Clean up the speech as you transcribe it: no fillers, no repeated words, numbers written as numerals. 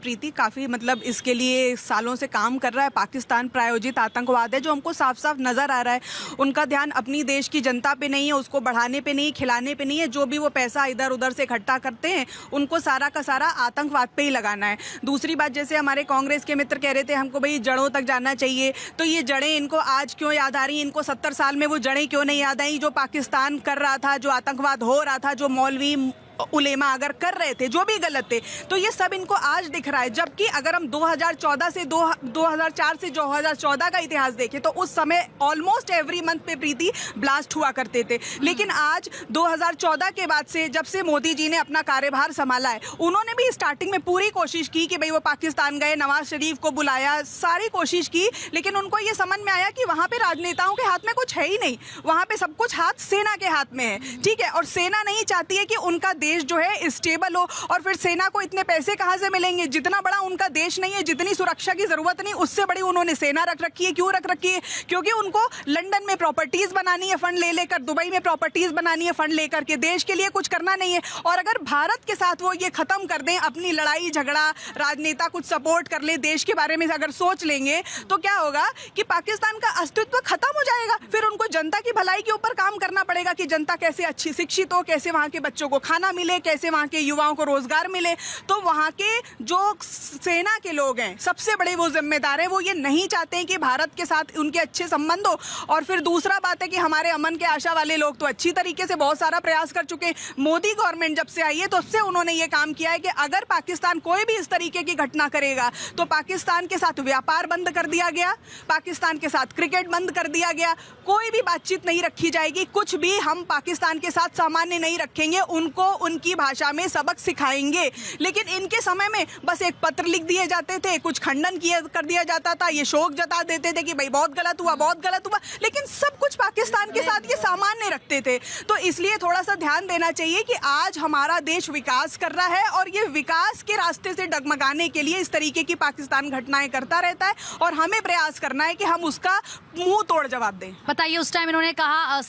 प्रीति काफ़ी मतलब इसके लिए सालों से काम कर रहा है। पाकिस्तान प्रायोजित आतंकवाद है जो हमको साफ साफ नज़र आ रहा है। उनका ध्यान अपनी देश की जनता पे नहीं है, उसको बढ़ाने पे नहीं है, खिलाने पे नहीं है। जो भी वो पैसा इधर उधर से इकट्ठा करते हैं उनको सारा का सारा आतंकवाद पे ही लगाना है। दूसरी बात, जैसे हमारे कांग्रेस के मित्र कह रहे थे हमको भाई जड़ों तक जाना चाहिए, तो ये जड़ें इनको आज क्यों याद आ रही हैं? इनको 70 साल में वो जड़ें क्यों नहीं याद आई? जो पाकिस्तान कर रहा था, जो आतंकवाद हो रहा था, जो मौलवी उलेमा अगर कर रहे थे, जो भी गलत थे, तो ये सब इनको आज दिख रहा है। जबकि अगर हम 2014 से 2004 से 2014 का इतिहास देखें तो उस समय ऑलमोस्ट एवरी मंथ पे प्रीति ब्लास्ट हुआ करते थे। लेकिन आज 2014 के बाद से, जब से मोदी जी ने अपना कार्यभार संभाला है, उन्होंने भी स्टार्टिंग में पूरी कोशिश की कि भाई वो पाकिस्तान गए, नवाज शरीफ को बुलाया, सारी कोशिश की, लेकिन उनको ये समझ में आया कि वहां पे राजनेताओं के हाथ में कुछ है ही नहीं, वहां पे सब कुछ हाथ सेना के हाथ में है। ठीक है, और सेना नहीं चाहती है कि उनका देश जो है स्टेबल हो, और फिर सेना को इतने पैसे कहां से मिलेंगे? जितना बड़ा उनका देश नहीं है, जितनी सुरक्षा की जरूरत नहीं, उससे बड़ी उन्होंने सेना रख रखी है। क्यों रख रखी है? क्योंकि उनको लंदन में प्रॉपर्टीज बनानी है फंड ले लेकर, दुबई में प्रॉपर्टीज बनानी है फंड लेकर के, देश के लिए कुछ करना नहीं है। और अगर भारत के साथ वो ये खत्म कर दें, अपनी लड़ाई झगड़ा, राजनेता कुछ सपोर्ट कर ले, देश के बारे में अगर सोच लेंगे, तो क्या होगा कि पाकिस्तान का अस्तित्व खत्म हो जाएगा। फिर उनको जनता की भलाई के ऊपर काम करना पड़ेगा कि जनता कैसे अच्छी शिक्षित हो, कैसे वहां के बच्चों को खाना मिले, कैसे वहां के युवाओं को रोजगार मिले। तो वहां के जो सेना के लोग हैं, सबसे बड़े वो जिम्मेदार हैं, वो ये नहीं चाहते हैं कि भारत के साथ उनके अच्छे संबंध हो। और फिर दूसरा बात है कि हमारे अमन के आशा वाले लोग तो अच्छी तरीके से बहुत सारा प्रयास कर चुके हैं। मोदी गवर्नमेंट जब से आई है तब से उन्होंने ये काम किया है कि अगर पाकिस्तान कोई भी इस तरीके की घटना करेगा तो पाकिस्तान के साथ व्यापार बंद कर दिया गया, पाकिस्तान के साथ क्रिकेट बंद कर दिया गया, कोई भी बातचीत नहीं रखी जाएगी, कुछ भी हम पाकिस्तान के साथ सामान्य नहीं रखेंगे, उनको उनकी भाषा में सबक सिखाएंगे। लेकिन इनके समय में बस एक पत्र लिख दिए जाते थे, कुछ खंडन कर दिया जाता था, ये शोक जता देते थे कि भाई बहुत गलत हुआ, बहुत गलत हुआ, लेकिन सब कुछ पाकिस्तान के साथ ये सामान्य रखते थे। तो इसलिए थोड़ा सा ध्यान देना चाहिए कि आज हमारा देश विकास कर रहा है और ये विकास के रास्ते से डगमगाने के लिए इस तरीके की पाकिस्तान घटनाएं करता रहता है, और हमें प्रयास करना है कि हम उसका मुंह तोड़ जवाब दें। बताइए, उस टाइम इन्होंने कहा